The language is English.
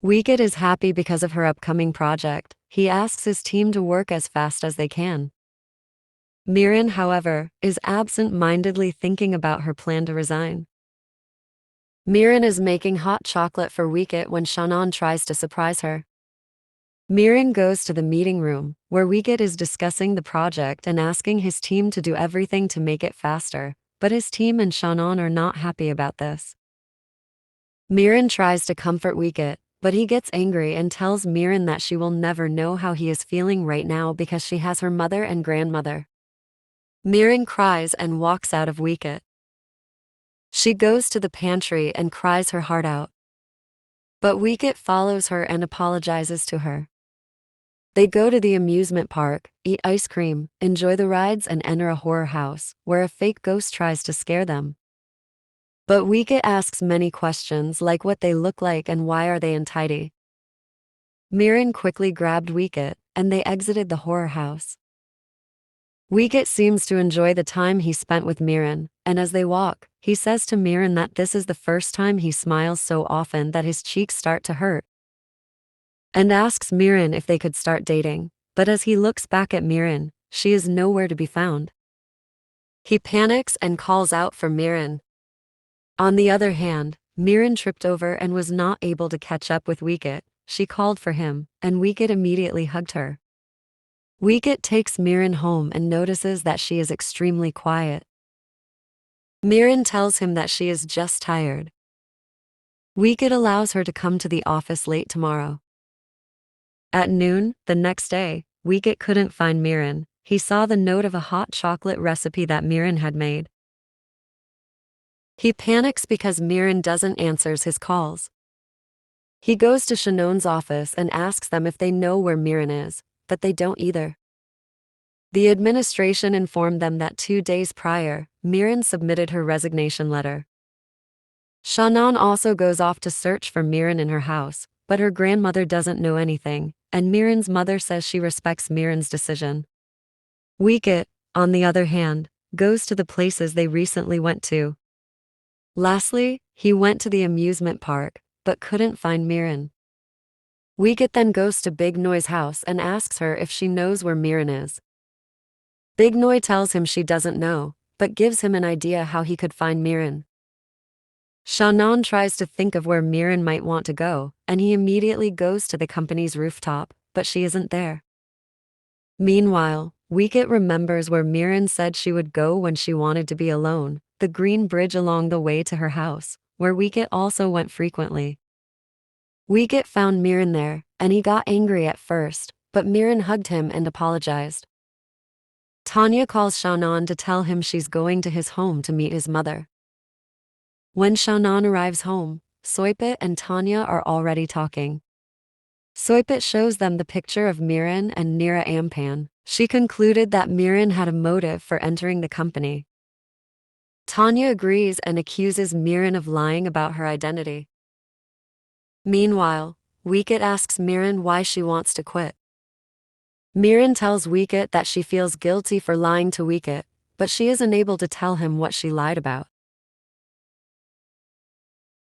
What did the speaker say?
Weekit is happy because of her upcoming project. He asks his team to work as fast as they can. Mirin, however, is absent-mindedly thinking about her plan to resign. Mirin is making hot chocolate for Weekit when Shannon tries to surprise her. Mirin goes to the meeting room, where Weekit is discussing the project and asking his team to do everything to make it faster, but his team and Shannon are not happy about this. Mirin tries to comfort Weekit, but he gets angry and tells Mirin that she will never know how he is feeling right now because she has her mother and grandmother. Mirin cries and walks out of Weekit. She goes to the pantry and cries her heart out. But Weekit follows her and apologizes to her. They go to the amusement park, eat ice cream, enjoy the rides, and enter a horror house, where a fake ghost tries to scare them. But Weekit asks many questions like what they look like and why are they untidy. Mirin quickly grabbed Weekit, and they exited the horror house. Weekit seems to enjoy the time he spent with Mirin, and as they walk, he says to Mirin that this is the first time he smiles so often that his cheeks start to hurt, and asks Mirin if they could start dating, but as he looks back at Mirin, she is nowhere to be found. He panics and calls out for Mirin. On the other hand, Mirin tripped over and was not able to catch up with Weekit. She called for him, and Weekit immediately hugged her. Weekit takes Mirin home and notices that she is extremely quiet. Mirin tells him that she is just tired. Weekit allows her to come to the office late tomorrow. At noon, the next day, Weekit couldn't find Mirin. He saw the note of a hot chocolate recipe that Mirin had made. He panics because Mirin doesn't answer his calls. He goes to Shannon's office and asks them if they know where Mirin is, but they don't either. The administration informed them that 2 days prior, Mirin submitted her resignation letter. Shannon also goes off to search for Mirin in her house, but her grandmother doesn't know anything, and Mirin's mother says she respects Mirin's decision. Weekit, on the other hand, goes to the places they recently went to. Lastly, he went to the amusement park, but couldn't find Mirin. Weekit then goes to Big Noi's house and asks her if she knows where Mirin is. Big Noi tells him she doesn't know, but gives him an idea how he could find Mirin. Shannon tries to think of where Mirin might want to go, and he immediately goes to the company's rooftop, but she isn't there. Meanwhile, Weekit remembers where Mirin said she would go when she wanted to be alone, the green bridge along the way to her house, where Weekit also went frequently. Weekit found Mirin there, and he got angry at first, but Mirin hugged him and apologized. Tanya calls Shannon to tell him she's going to his home to meet his mother. When Shannon arrives home, Soipit and Tanya are already talking. Soipit shows them the picture of Mirin and Nira Ampan. She concluded that Mirin had a motive for entering the company. Tanya agrees and accuses Mirin of lying about her identity. Meanwhile, Weekit asks Mirin why she wants to quit. Mirin tells Weekit that she feels guilty for lying to Weekit, but she is unable to tell him what she lied about.